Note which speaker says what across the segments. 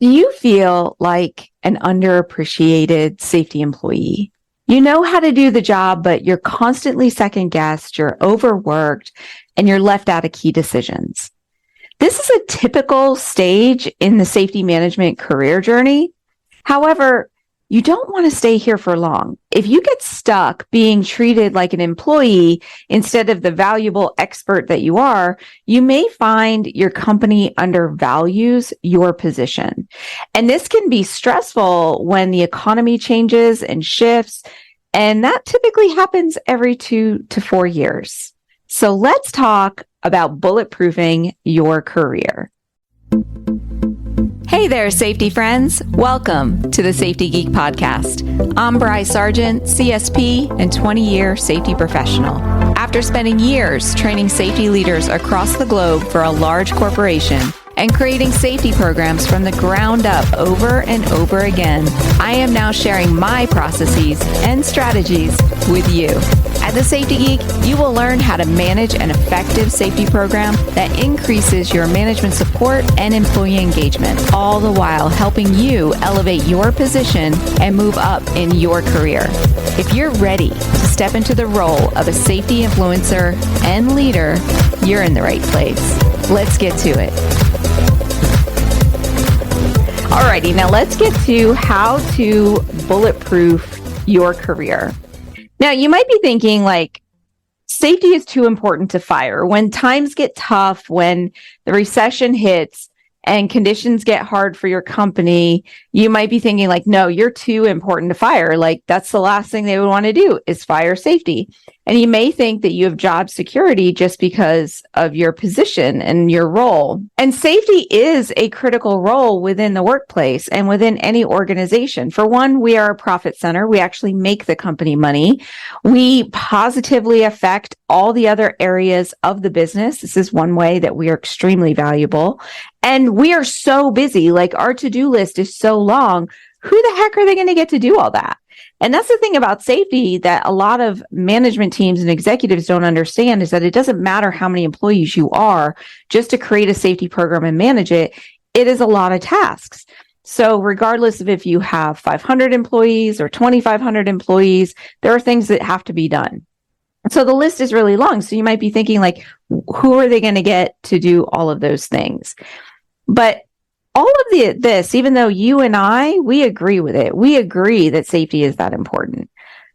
Speaker 1: Do you feel like an underappreciated safety employee? You know how to do the job, but you're constantly second guessed, you're overworked, and you're left out of key decisions. This is a typical stage in the safety management career journey. However, you don't want to stay here for long. If you get stuck being treated like an employee instead of the valuable expert that you are, you may find your company undervalues your position. And this can be stressful when the economy changes and shifts, and that typically happens every 2 to 4 years. So let's talk about bulletproofing your career. Hey there, safety friends. Welcome to the Safety Geek podcast. I'm Bri Sargent, CSP and 20-year safety professional. After spending years training safety leaders across the globe for a large corporation and creating safety programs from the ground up over and over again, I am now sharing my processes and strategies with you. At the Safety Geek, you will learn how to manage an effective safety program that increases your management support and employee engagement, all the while helping you elevate your position and move up in your career. If you're ready to step into the role of a safety influencer and leader, you're in the right place. Let's get to it. Alrighty, now let's get to how to bulletproof your career. Now, you might be thinking like, safety is too important to fire. When times get tough, when the recession hits and conditions get hard for your company, you might be thinking like, no, you're too important to fire. Like, that's the last thing they would want to do is fire safety. And you may think that you have job security just because of your position and your role. And safety is a critical role within the workplace and within any organization. For one, we are a profit center. We actually make the company money. We positively affect all the other areas of the business. This is one way that we are extremely valuable. And we are so busy, like our to-do list is so long. Who the heck are they going to get to do all that? And that's the thing about safety that a lot of management teams and executives don't understand is that it doesn't matter how many employees you are, just to create a safety program and manage it, it is a lot of tasks. So regardless of if you have 500 employees or 2,500 employees, there are things that have to be done. So the list is really long. So you might be thinking like, who are they going to get to do all of those things? But all of this, even though you and I, we agree with it. We agree that safety is that important.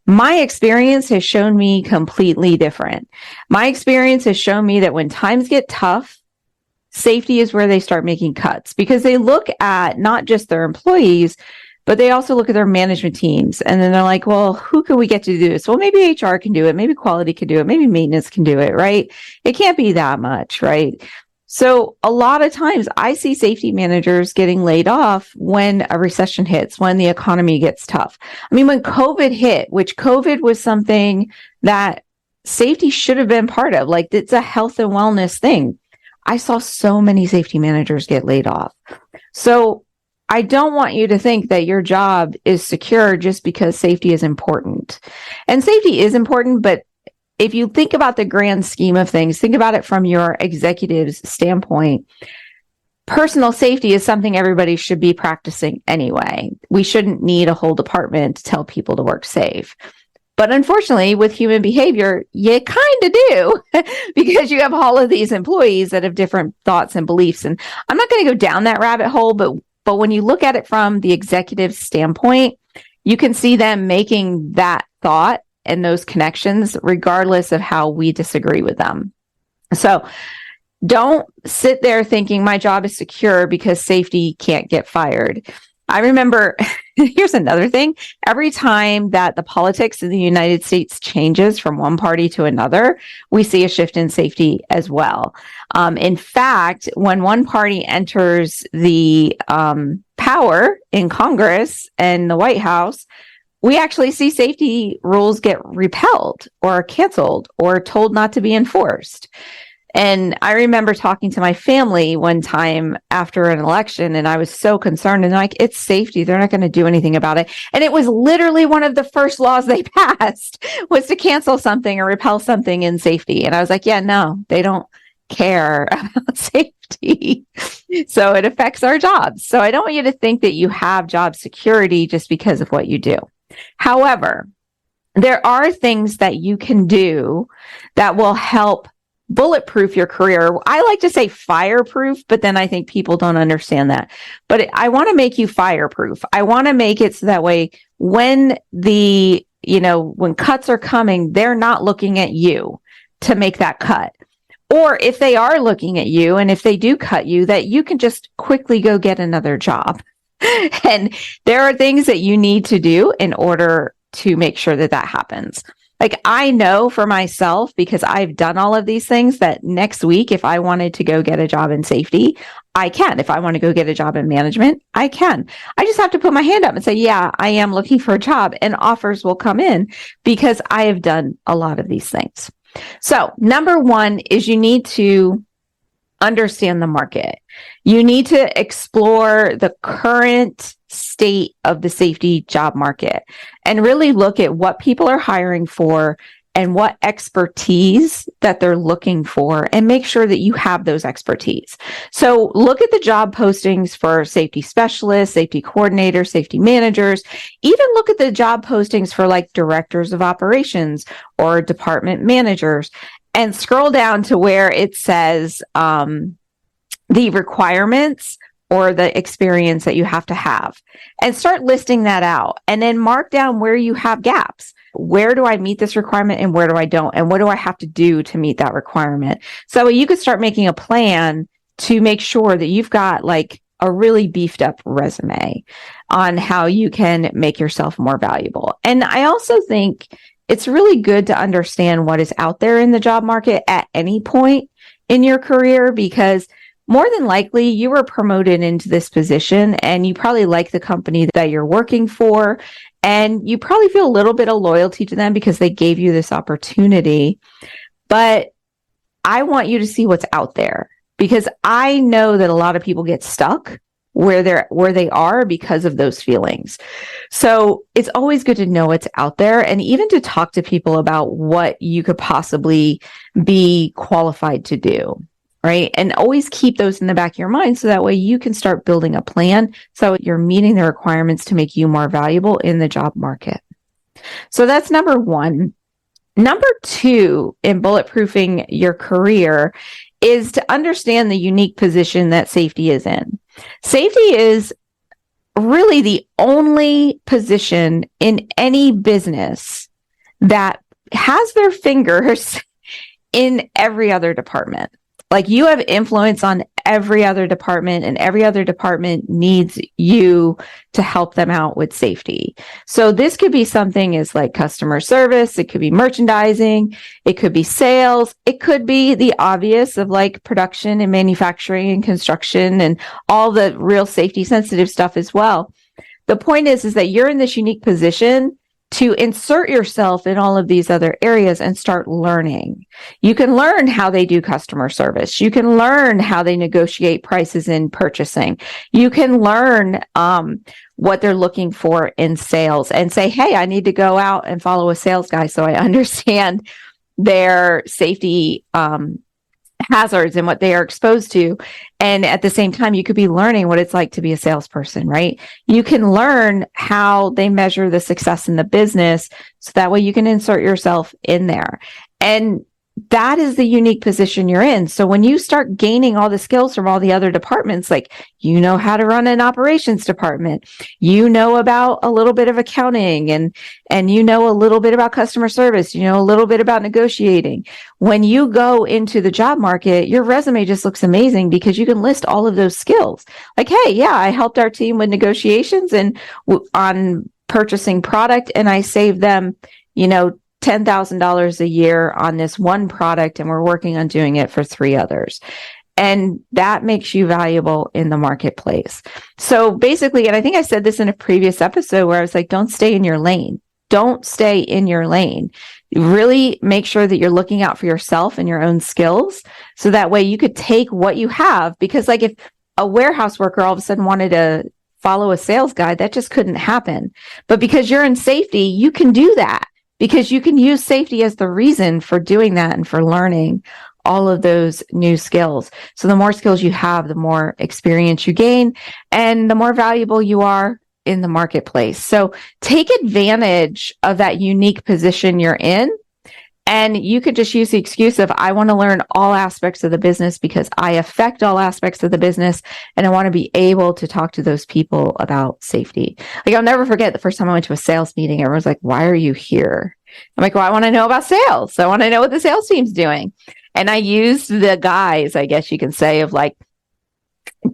Speaker 1: My experience has shown me completely different. My experience has shown me that when times get tough, safety is where they start making cuts because they look at not just their employees, but they also look at their management teams. And then they're like, well, who can we get to do this? Well, maybe HR can do it. Maybe quality can do it. Maybe maintenance can do it, right? It can't be that much, right? So a lot of times I see safety managers getting laid off when a recession hits, when the economy gets tough. I mean, when COVID hit, which COVID was something that safety should have been part of, like it's a health and wellness thing. I saw so many safety managers get laid off. So I don't want you to think that your job is secure just because safety is important. And safety is important, but if you think about the grand scheme of things, think about it from your executive's standpoint. Personal safety is something everybody should be practicing anyway. We shouldn't need a whole department to tell people to work safe. But unfortunately, with human behavior, you kind of do because you have all of these employees that have different thoughts and beliefs. And I'm not going to go down that rabbit hole, but when you look at it from the executive standpoint, you can see them making that thought and those connections, regardless of how we disagree with them. So don't sit there thinking my job is secure because safety can't get fired. I remember, here's another thing. Every time that the politics in the United States changes from one party to another, we see a shift in safety as well. In fact, when one party enters the power in Congress and the White House, we actually see safety rules get repelled or canceled or told not to be enforced. And I remember talking to my family one time after an election, and I was so concerned. And they're like, it's safety. They're not going to do anything about it. And it was literally one of the first laws they passed was to cancel something or repel something in safety. And I was like, yeah, no, they don't care about safety. So it affects our jobs. So I don't want you to think that you have job security just because of what you do. However, there are things that you can do that will help bulletproof your career. I like to say fireproof, but then I think people don't understand that. But I want to make you fireproof. I want to make it so that way when when cuts are coming, they're not looking at you to make that cut. Or if they are looking at you and if they do cut you, that you can just quickly go get another job. And there are things that you need to do in order to make sure that that happens. Like I know for myself, because I've done all of these things, that next week, if I wanted to go get a job in safety, I can. If I want to go get a job in management, I can. I just have to put my hand up and say, yeah, I am looking for a job, and offers will come in because I have done a lot of these things. So number one is you need to understand the market. You need to explore the current state of the safety job market and really look at what people are hiring for and what expertise that they're looking for, and make sure that you have those expertise. So look at the job postings for safety specialists, safety coordinators, safety managers. Even look at the job postings for like directors of operations or department managers, and scroll down to where it says the requirements or the experience that you have to have, and start listing that out, and then mark down where you have gaps. Where do I meet this requirement and where do I don't? And what do I have to do to meet that requirement? So you could start making a plan to make sure that you've got like a really beefed up resume on how you can make yourself more valuable. And I also think it's really good to understand what is out there in the job market at any point in your career, because more than likely you were promoted into this position and you probably like the company that you're working for, and you probably feel a little bit of loyalty to them because they gave you this opportunity. But I want you to see what's out there, because I know that a lot of people get stuck where they are because of those feelings. So it's always good to know what's out there, and even to talk to people about what you could possibly be qualified to do. Right. And always keep those in the back of your mind, so that way you can start building a plan so you're meeting the requirements to make you more valuable in the job market. So that's number one. Number two in bulletproofing your career is to understand the unique position that safety is in. Safety is really the only position in any business that has their fingers in every other department. Like you have influence on every other department, and every other department needs you to help them out with safety. So this could be something as like customer service. It could be merchandising. It could be sales. It could be the obvious of like production and manufacturing and construction and all the real safety sensitive stuff as well. The point is that you're in this unique position to insert yourself in all of these other areas and start learning. You can learn how they do customer service. You can learn how they negotiate prices in purchasing. You can learn what they're looking for in sales, and say, hey, I need to go out and follow a sales guy so I understand their safety hazards and what they are exposed to. And at the same time, you could be learning what it's like to be a salesperson, right? You can learn how they measure the success in the business, so that way you can insert yourself in there. And that is the unique position you're in. So when you start gaining all the skills from all the other departments, like you know how to run an operations department, you know about a little bit of accounting, and you know a little bit about customer service, you know a little bit about negotiating. When you go into the job market, your resume just looks amazing because you can list all of those skills. Like, hey, yeah, I helped our team with negotiations and on purchasing product, and I saved them, $10,000 a year on this one product, and we're working on doing it for 3 others. And that makes you valuable in the marketplace. So basically, and I think I said this in a previous episode where I was like, don't stay in your lane. Don't stay in your lane. Really make sure that you're looking out for yourself and your own skills, so that way you could take what you have. Because like if a warehouse worker all of a sudden wanted to follow a sales guide, that just couldn't happen. But because you're in safety, you can do that, because you can use safety as the reason for doing that and for learning all of those new skills. So the more skills you have, the more experience you gain, and the more valuable you are in the marketplace. So take advantage of that unique position you're in. And you could just use the excuse of, I want to learn all aspects of the business because I affect all aspects of the business. And I want to be able to talk to those people about safety. Like, I'll never forget the first time I went to a sales meeting, everyone's like, why are you here? I'm like, well, I want to know about sales. I want to know what the sales team's doing. And I used the guise, I guess you can say, of like,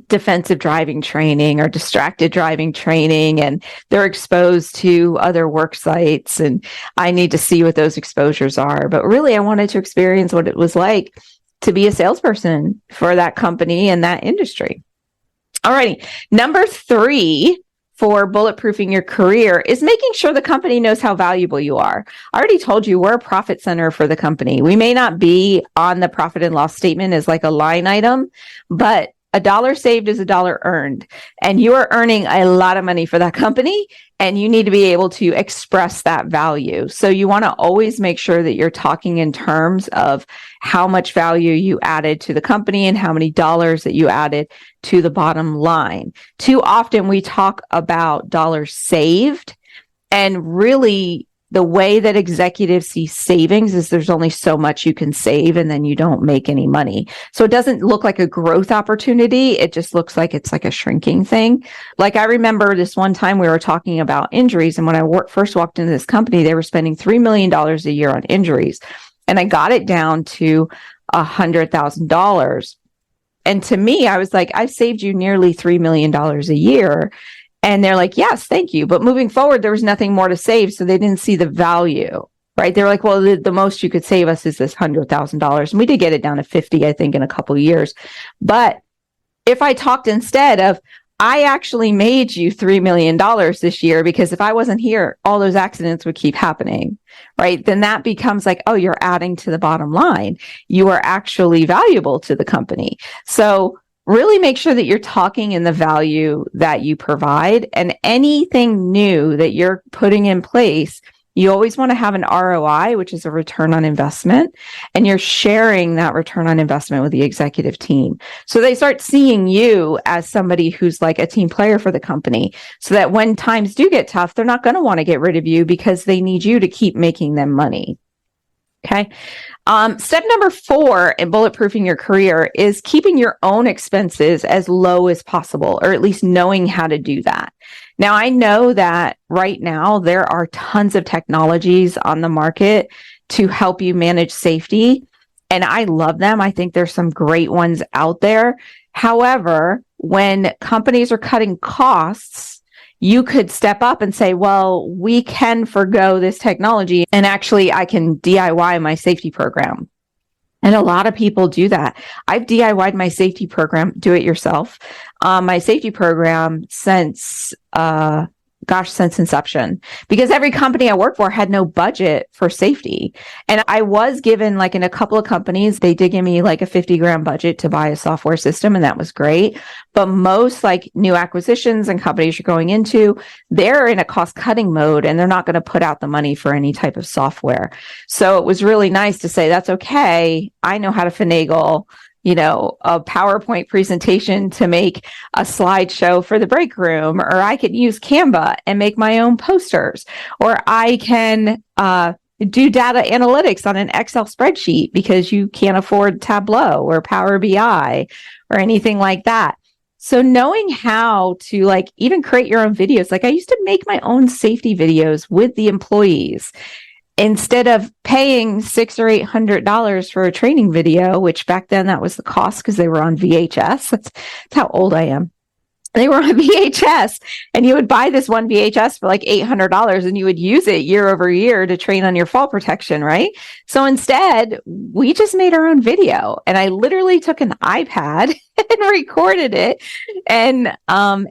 Speaker 1: defensive driving training or distracted driving training, and they're exposed to other work sites, and I need to see what those exposures are. But really, I wanted to experience what it was like to be a salesperson for that company and that industry. All righty. Number 3 for bulletproofing your career is making sure the company knows how valuable you are. I already told you we're a profit center for the company. We may not be on the profit and loss statement as like a line item, but a dollar saved is a dollar earned, and you are earning a lot of money for that company, and you need to be able to express that value. So you want to always make sure that you're talking in terms of how much value you added to the company and how many dollars that you added to the bottom line. Too often we talk about dollars saved, and really the way that executives see savings is there's only so much you can save and then you don't make any money. So it doesn't look like a growth opportunity. It just looks like it's like a shrinking thing. Like, I remember this one time we were talking about injuries, and when I first walked into this company, they were spending $3 million a year on injuries. And I got it down to $100,000. And to me, I was like, I've saved you nearly $3 million a year. And they're like, yes, thank you. But moving forward, there was nothing more to save. So they didn't see the value, right? They're like, well, the most you could save us is this $100,000. And we did get it down to 50, I think, in a couple of years. But if I talked instead of, I actually made you $3 million this year, because if I wasn't here, all those accidents would keep happening, right? Then that becomes like, oh, you're adding to the bottom line. You are actually valuable to the company. So really make sure that you're talking in the value that you provide, and anything new that you're putting in place, you always want to have an ROI, which is a return on investment, and you're sharing that return on investment with the executive team. So they start seeing you as somebody who's like a team player for the company, so that when times do get tough, they're not going to want to get rid of you because they need you to keep making them money. Okay. Step number 4 in bulletproofing your career is keeping your own expenses as low as possible, or at least knowing how to do that. Now, I know that right now there are tons of technologies on the market to help you manage safety, and I love them. I think there's some great ones out there. However, when companies are cutting costs, you could step up and say, well, we can forgo this technology, and actually I can DIY my safety program. And a lot of people do that. I've DIY'd my safety program, do it yourself. My safety program since inception, because every company I worked for had no budget for safety. And I was given, like, in a couple of companies, they did give me like a $50,000 budget to buy a software system, and that was great. But most like new acquisitions and companies you're going into, they're in a cost cutting mode, and they're not going to put out the money for any type of software. So it was really nice to say, that's okay. I know how to finagle, a PowerPoint presentation to make a slideshow for the break room, or I could use Canva and make my own posters, or I can do data analytics on an Excel spreadsheet because you can't afford Tableau or Power BI or anything like that. So knowing how to like even create your own videos, like I used to make my own safety videos with the employees. Instead of paying $600 or $800 for a training video, which back then that was the cost because they were on VHS. That's how old I am. They were on VHS, and you would buy this one VHS for like $800, and you would use it year over year to train on your fall protection, right? So instead, we just made our own video, and I literally took an iPad and recorded it and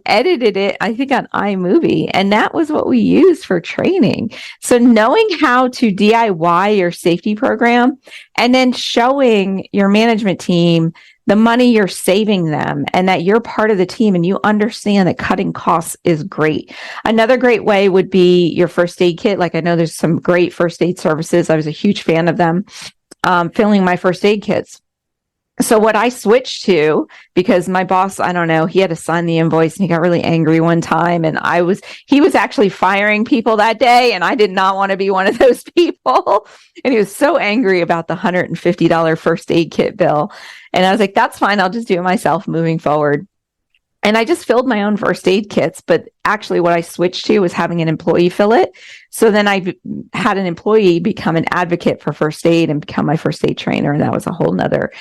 Speaker 1: edited it, I think, on iMovie. And that was what we used for training. So knowing how to DIY your safety program, and then showing your management team the money you're saving them, and that you're part of the team and you understand that cutting costs is great. Another great way would be your first aid kit. Like, I know there's some great first aid services. I was a huge fan of them, filling my first aid kits. So what I switched to, because my boss, I don't know, he had to sign the invoice and he got really angry one time, and he was actually firing people that day, and I did not want to be one of those people. And he was so angry about the $150 first aid kit bill. And I was like, that's fine. I'll just do it myself moving forward. And I just filled my own first aid kits, but actually what I switched to was having an employee fill it. So then I had an employee become an advocate for first aid and become my first aid trainer. And that was a whole nother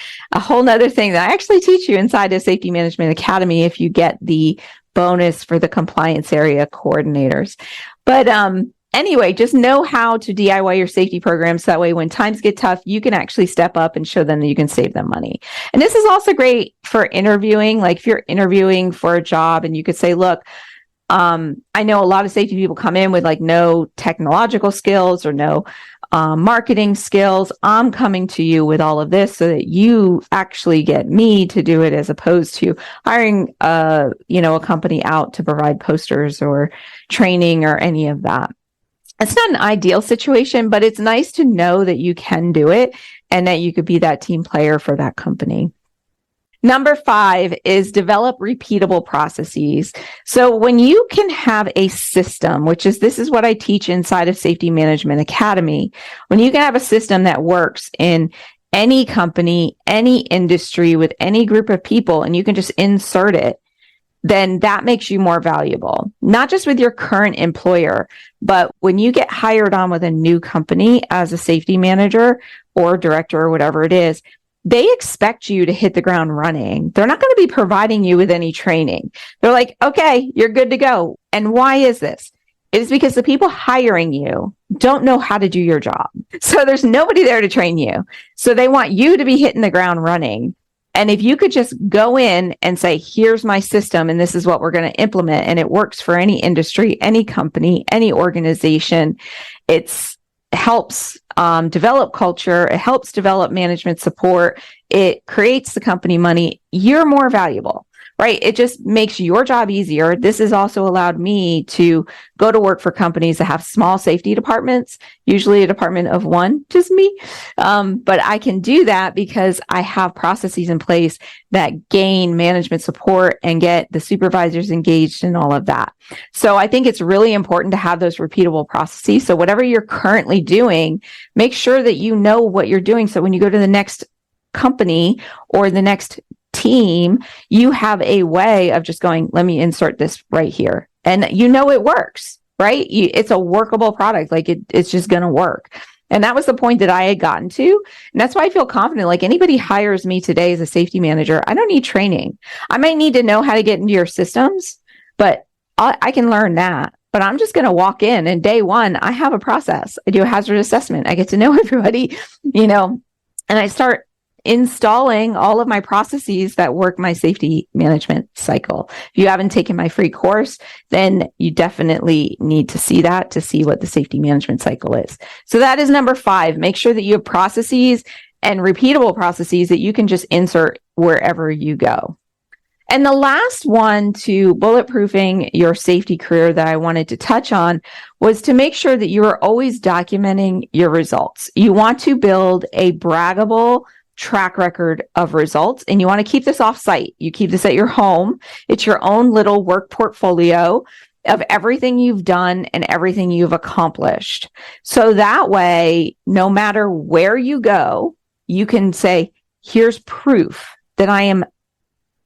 Speaker 1: thing that I actually teach you inside of Safety Management Academy if you get the bonus for the compliance area coordinators. But anyway, just know how to DIY your safety programs. So that way, when times get tough, you can actually step up and show them that you can save them money. And this is also great for interviewing. Like if you're interviewing for a job and you could say, look, I know a lot of safety people come in with like no technological skills or no marketing skills. I'm coming to you with all of this so that you actually get me to do it, as opposed to hiring a company out to provide posters or training or any of that. It's not an ideal situation, but it's nice to know that you can do it and that you could be that team player for that company. Number 5 is develop repeatable processes. So when you can have a system, this is what I teach inside of Safety Management Academy, when you can have a system that works in any company, any industry, with any group of people, and you can just insert it, then that makes you more valuable, not just with your current employer, but when you get hired on with a new company as a safety manager or director or whatever it is, they expect you to hit the ground running. They're not going to be providing you with any training. They're like, okay, you're good to go. And why is this? It is because the people hiring you don't know how to do your job. So there's nobody there to train you. So they want you to be hitting the ground running. And if you could just go in and say, here's my system, and this is what we're going to implement, and it works for any industry, any company, any organization, it helps develop culture, it helps develop management support, it creates the company money, you're more valuable, right? It just makes your job easier. This has also allowed me to go to work for companies that have small safety departments, usually a department of one, just me. But I can do that because I have processes in place that gain management support and get the supervisors engaged in all of that. So I think it's really important to have those repeatable processes. So whatever you're currently doing, make sure that you know what you're doing. So when you go to the next company or the next team, you have a way of just going, let me insert this right here. And it works, right? It's a workable product. Like it's just going to work. And that was the point that I had gotten to. And that's why I feel confident. Like anybody hires me today as a safety manager, I don't need training. I might need to know how to get into your systems, but I can learn that. But I'm just going to walk in, and day one, I have a process. I do a hazard assessment. I get to know everybody, and I start installing all of my processes that work my safety management cycle. If you haven't taken my free course, then you definitely need to see that to see what the safety management cycle is. So that is number 5. Make sure that you have processes and repeatable processes that you can just insert wherever you go. And the last one to bulletproofing your safety career that I wanted to touch on was to make sure that you are always documenting your results. You want to build a braggable track record of results, and you want to keep this off-site. You keep this at your home. It's your own little work portfolio of everything you've done and everything you've accomplished. So that way, no matter where you go, you can say, here's proof that I am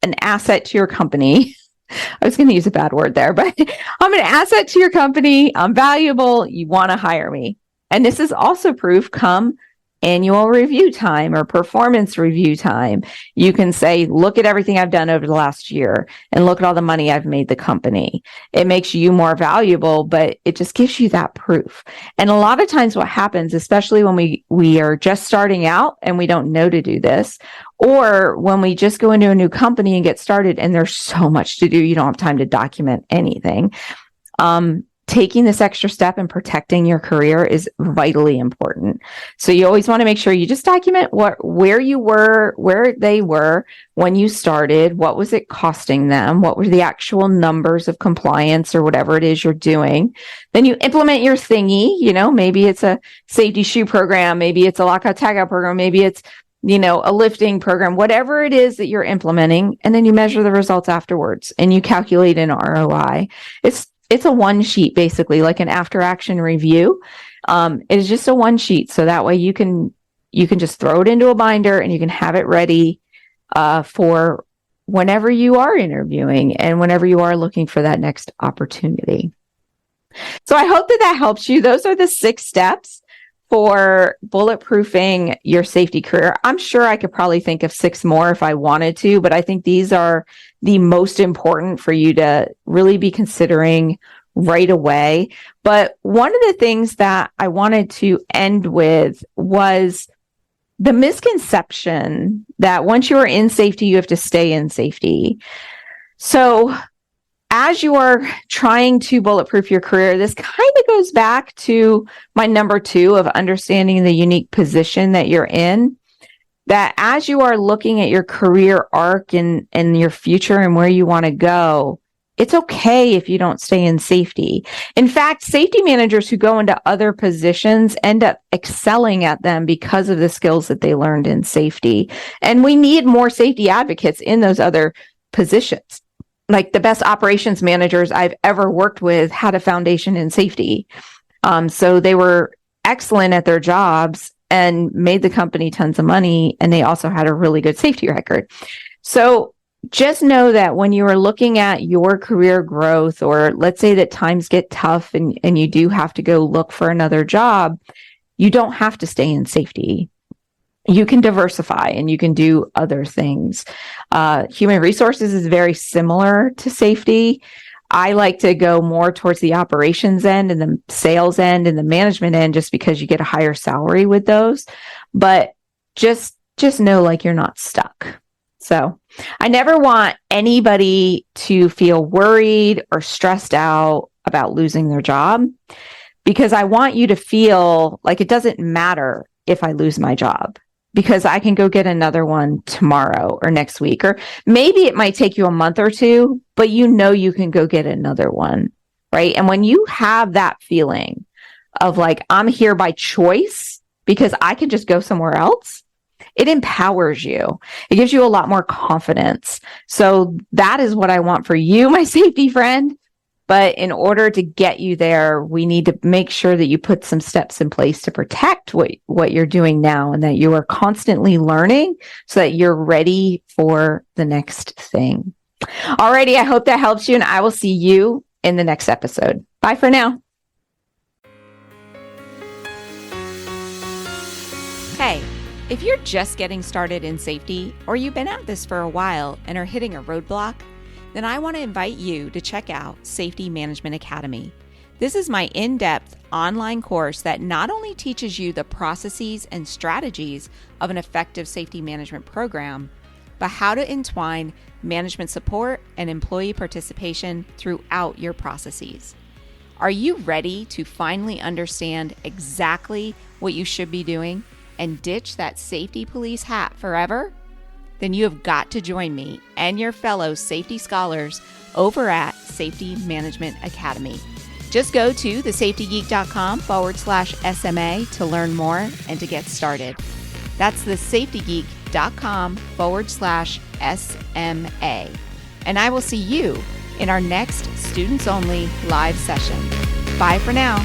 Speaker 1: an asset to your company. I was going to use a bad word there, but I'm an asset to your company. I'm valuable. You want to hire me. And this is also proof come annual review time or performance review time. You can say, look at everything I've done over the last year and look at all the money I've made the company. It makes you more valuable, but it just gives you that proof. And a lot of times what happens, especially when we are just starting out and we don't know to do this, or when we just go into a new company and get started and there's so much to do, you don't have time to document anything. Taking this extra step and protecting your career is vitally important. So you always want to make sure you just document where you were, where they were when you started, what was it costing them, what were the actual numbers of compliance or whatever it is you're doing. Then you implement your thingy, maybe it's a safety shoe program, maybe it's a lockout tagout program, maybe it's a lifting program, whatever it is that you're implementing, and then you measure the results afterwards and you calculate an ROI. It's a one sheet, basically, like an after action review. It's just a one sheet. So that way you can just throw it into a binder and you can have it ready for whenever you are interviewing and whenever you are looking for that next opportunity. So I hope that helps you. Those are the 6 steps for bulletproofing your safety career. I'm sure I could probably think of 6 more if I wanted to, but I think these are the most important for you to really be considering right away. But one of the things that I wanted to end with was the misconception that once you are in safety, you have to stay in safety. So as you are trying to bulletproof your career, this kind of goes back to my number 2 of understanding the unique position that you're in. That as you are looking at your career arc and your future and where you want to go, it's okay if you don't stay in safety. In fact, safety managers who go into other positions end up excelling at them because of the skills that they learned in safety. And we need more safety advocates in those other positions. Like the best operations managers I've ever worked with had a foundation in safety. So they were excellent at their jobs and made the company tons of money. And they also had a really good safety record. So just know that when you are looking at your career growth, or let's say that times get tough and you do have to go look for another job, you don't have to stay in safety. You can diversify and you can do other things. Human resources is very similar to safety. I like to go more towards the operations end and the sales end and the management end, just because you get a higher salary with those. But just know like you're not stuck. So I never want anybody to feel worried or stressed out about losing their job, because I want you to feel like it doesn't matter if I lose my job, because I can go get another one tomorrow or next week, or maybe it might take you a month or 2, but you can go get another one, right? And when you have that feeling of like, I'm here by choice because I can just go somewhere else, it empowers you. It gives you a lot more confidence. So that is what I want for you, my safety friend. But in order to get you there, we need to make sure that you put some steps in place to protect what you're doing now, and that you are constantly learning so that you're ready for the next thing. Alrighty, I hope that helps you, and I will see you in the next episode. Bye for now. Hey, if you're just getting started in safety, or you've been at this for a while and are hitting a roadblock, then I want to invite you to check out Safety Management Academy. This is my in-depth online course that not only teaches you the processes and strategies of an effective safety management program, but how to entwine management support and employee participation throughout your processes. Are you ready to finally understand exactly what you should be doing and ditch that safety police hat forever? Then you have got to join me and your fellow safety scholars over at Safety Management Academy. Just go to thesafetygeek.com/SMA to learn more and to get started. That's thesafetygeek.com/SMA. And I will see you in our next students only live session. Bye for now.